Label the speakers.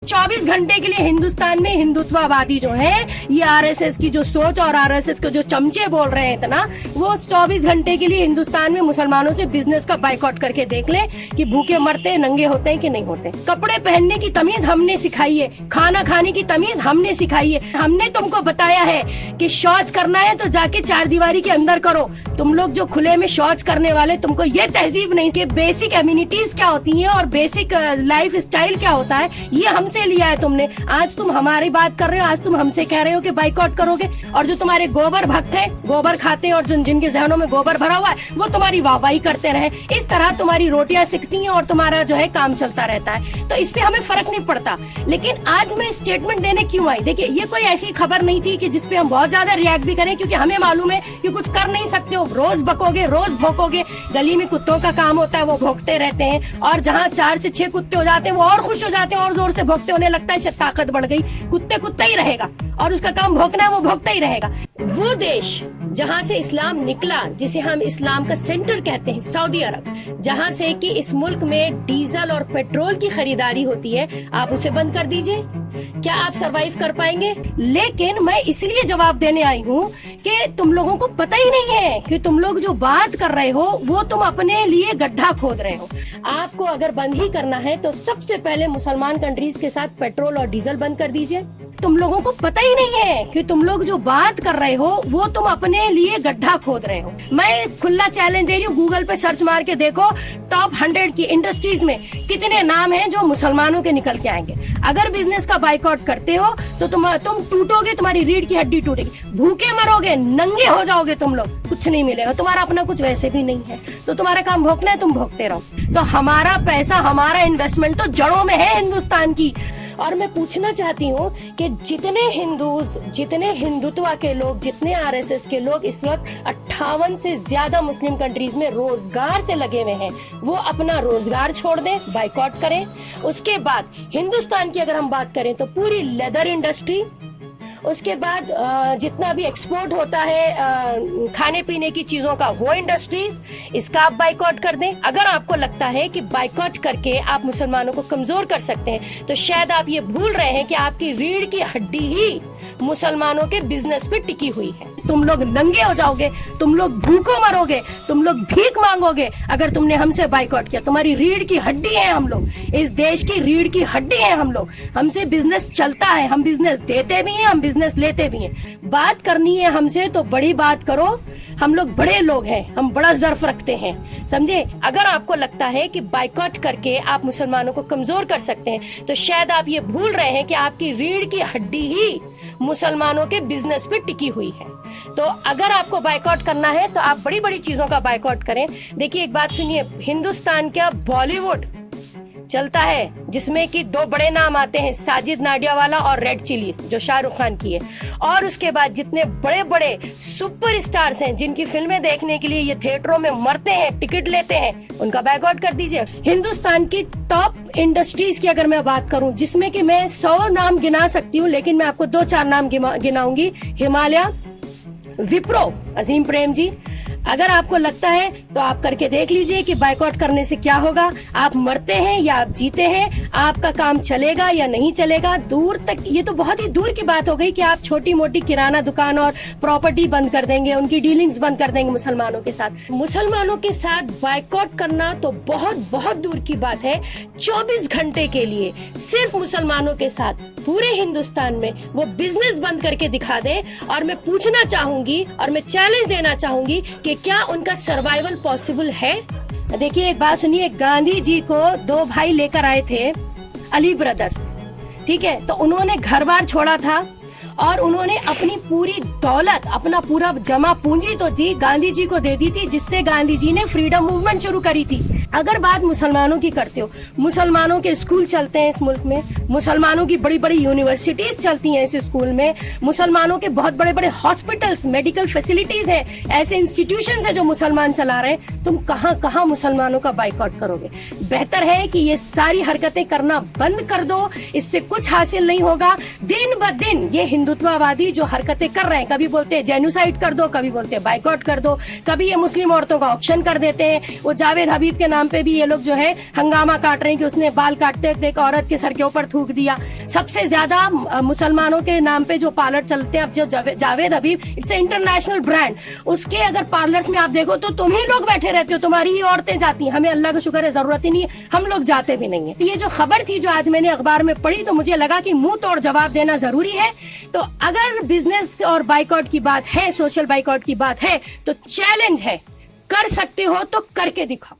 Speaker 1: 24 घंटे के लिए हिंदुस्तान में हिंदुत्ववादी जो है, ये आरएसएस की जो सोच और आरएसएस के जो चमचे बोल रहे हैं इतना, वो 24 घंटे के लिए हिंदुस्तान में मुसलमानों से बिजनेस का बाइकआउट करके देख ले कि भूखे मरते नंगे होते हैं कि नहीं होते। कपड़े पहनने की तमीज हमने सिखाई है, खाना खाने की तमीज हमने सिखाई है। हमने तुमको बताया है कि शौच करना है तो जाके चार दीवारी के अंदर करो। तुम लोग जो खुले में शौच करने वाले, तुमको ये तहजीब नहीं कि बेसिक एम्यूनिटीज क्या होती हैं और बेसिक लाइफ स्टाइल क्या होता है, ये हमसे लिया है तुमने। आज तुम हमारी बात कर रहे हो, आज तुम हमसे कह रहे हो कि बाइकआउट करोगे, और जो तुम्हारे गोबर भक्त हैं, गोबर खाते हैं और जिनके जहनों में गोबर भरा हुआ है, वो तुम्हारी वाहवाही करते रहे। इस तरह तुम्हारी रोटियां सिकती हैं और तुम्हारा जो है काम चलता रहता है। तो इससे हमें फर्क नहीं पड़ता। लेकिन आज मैं स्टेटमेंट देने क्यों आई, देखिए ये कोई ऐसी खबर नहीं थी कि जिसपे हम बहुत ज्यादा रिएक्ट भी करें, क्योंकि हमें मालूम है कि कुछ कर नहीं सकते हो। रोज बकोगे, रोज भौंकोगे। गली में कुत्तों का काम होता है, वो भौंकते रहते हैं, और जहाँ 4 से 6 कुत्ते हो जाते हैं वो और खुश हो जाते हैं और जोर से भौंकते, उन्हें लगता है ताकत बढ़ गई। कुत्ता ही रहेगा और उसका काम भौंकना है, वो भौंकता ही रहेगा। वो देश जहाँ से इस्लाम निकला, जिसे हम इस्लाम का सेंटर कहते हैं, सऊदी अरब, जहाँ से कि इस मुल्क में डीजल और पेट्रोल की खरीदारी होती है, आप उसे बंद कर दीजिए, क्या आप सरवाइव कर पाएंगे? लेकिन मैं इसलिए जवाब देने आई हूँ कि तुम लोगों को पता ही नहीं है कि तुम लोग जो बात कर रहे हो वो तुम अपने लिए गड्ढा खोद रहे हो। आपको अगर बंद ही करना है तो सबसे पहले मुसलमान कंट्रीज के साथ पेट्रोल और डीजल बंद कर दीजिए। तुम लोगों को पता ही नहीं है कि तुम लोग जो बात कर रहे हो वो तुम अपने लिए गड्ढा खोद रहे हो। मैं खुला चैलेंज दे रही हूँ, गूगल पे सर्च मार के देखो, टॉप 100 की इंडस्ट्रीज में कितने नाम हैं जो मुसलमानों के निकल के आएंगे। अगर बिजनेस का बाइकआउट करते हो तो तुम टूटोगे, तुम्हारी रीढ़ की हड्डी टूटेगी, भूखे मरोगे, नंगे हो जाओगे तुम लोग, कुछ नहीं मिलेगा। तुम्हारा अपना कुछ वैसे भी नहीं है, तो तुम्हारा काम भौंकना है, तुम भौंकते रहो। तो हमारा पैसा, हमारा इन्वेस्टमेंट तो जड़ों में है हिंदुस्तान की। और मैं पूछना चाहती हूँ कि जितने हिंदुत्व के लोग, जितने आरएसएस के लोग इस वक्त 58 से ज्यादा मुस्लिम कंट्रीज में रोजगार से लगे हुए हैं, वो अपना रोजगार छोड़ दें, बाइकआउट करें। उसके बाद हिंदुस्तान की अगर हम बात करें तो पूरी लेदर इंडस्ट्री, उसके बाद जितना भी एक्सपोर्ट होता है खाने पीने की चीजों का, वो इंडस्ट्रीज, इसका आप बाइकआउट कर दें। अगर आपको लगता है कि बाइकआउट करके आप मुसलमानों को कमजोर कर सकते हैं, तो शायद आप ये भूल रहे हैं कि आपकी रीढ़ की हड्डी ही मुसलमानों के बिजनेस पे टिकी हुई है। तुम लोग नंगे हो जाओगे, तुम लोग भूखों मरोगे, तुम लोग भीख मांगोगे अगर तुमने हमसे बाइकआउट किया। तुम्हारी रीढ़ की हड्डी है हम लोग, इस देश की रीढ़ की हड्डी है हम लोग। हमसे बिजनेस चलता है, हम बिजनेस देते भी हैं, हम बिजनेस लेते भी हैं। बात करनी है हमसे तो बड़ी बात करो, हम लोग बड़े लोग हैं, हम बड़ा ज़र्फ रखते हैं, समझे। अगर आपको लगता है कि बाइकआउट करके आप मुसलमानों को कमजोर कर सकते हैं, तो शायद आप ये भूल रहे हैं कि आपकी रीढ़ की हड्डी ही मुसलमानों के बिजनेस पे टिकी हुई है। तो अगर आपको बाइकआउट करना है तो आप बड़ी बड़ी चीजों का बाइकआउट करें। देखिए एक बात सुनिए, हिंदुस्तान का बॉलीवुड चलता है जिसमें कि 2 बड़े नाम आते हैं, साजिद नाडियावाला और रेड चिलीज, जो शाहरुख खान की है। और उसके बाद जितने बड़े बड़े सुपर स्टार्स हैं जिनकी फिल्में देखने के लिए ये थिएटरों में मरते हैं, टिकट लेते हैं, उनका बाइकआउट कर दीजिए। हिंदुस्तान की टॉप इंडस्ट्रीज की अगर मैं बात करूं, जिसमें कि मैं 100 नाम गिना सकती हूँ, लेकिन मैं आपको 2-4 नाम गिनाऊंगी। हिमालय, विप्रो, अजीम प्रेम जी। अगर आपको लगता है तो आप करके देख लीजिए कि बाइकआउट करने से क्या होगा। आप मरते हैं या आप जीते हैं, आपका काम चलेगा या नहीं चलेगा। दूर तक, ये तो बहुत ही दूर की बात हो गई कि आप छोटी मोटी किराना दुकान और प्रॉपर्टी बंद कर देंगे, उनकी डीलिंग्स बंद कर देंगे मुसलमानों के साथ। मुसलमानों के साथ बाइकआउट करना तो बहुत बहुत दूर की बात है। 24 घंटे के लिए सिर्फ मुसलमानों के साथ पूरे हिंदुस्तान में वो बिजनेस बंद करके दिखा दे। और मैं पूछना चाहूंगी और मैं चैलेंज देना चाहूंगी कि क्या उनका सर्वाइवल पॉसिबल है। देखिए एक बात सुनिए, गांधी जी को 2 भाई लेकर आए थे, अली ब्रदर्स, ठीक है। तो उन्होंने घर बार छोड़ा था और उन्होंने अपनी पूरी दौलत, अपना पूरा जमा पूंजी तो थी, गांधी जी को दे दी थी, जिससे गांधी जी ने फ्रीडम मूवमेंट शुरू करी थी। अगर बात मुसलमानों की करते हो, मुसलमानों के स्कूल चलते हैं इस मुल्क में, मुसलमानों की बड़ी बड़ी यूनिवर्सिटीज चलती हैं इस स्कूल में, मुसलमानों के बहुत बड़े बड़े हॉस्पिटल्स, मेडिकल फैसिलिटीज हैं, ऐसे इंस्टीट्यूशंस हैं जो मुसलमान चला रहे हैं। तुम कहाँ कहाँ मुसलमानों का बाइकआउट करोगे? बेहतर है कि ये सारी हरकतें करना बंद कर दो, इससे कुछ हासिल नहीं होगा। दिन ब दिन ये हिंदुत्ववादी जो हरकतें कर रहे हैं, कभी बोलते हैं जेनोसाइड कर दो, कभी बोलते हैं बाइकआउट कर दो, कभी ये मुस्लिम औरतों का ऑक्शन कर देते हैं। वो जावेद हबीब के नाम पे भी ये लोग जो है हंगामा काट रहे हैं कि उसने बाल काटते एक औरत के सर के ऊपर थूक दिया। सबसे ज्यादा मुसलमानों के नाम पे जो पार्लर चलते हैं अब, जो जावेद हबीब, इट्स इंटरनेशनल ब्रांड, उसके अगर पार्लर्स में आप देखो तो तुम ही लोग बैठे रहते हो, तुम्हारी ही औरतें जाती हैं। हमें अल्लाह का शुक्र है जरूरत ही नहीं है, हम लोग जाते भी नहीं है। ये जो खबर थी जो आज मैंने अखबार में पढ़ी तो मुझे लगा कि मुंह तोड़ जवाब देना जरूरी है। तो अगर बिजनेस और बाइकआउट की बात है, सोशल बाइकआउट की बात है, तो चैलेंज है, कर सकते हो तो करके दिखाओ।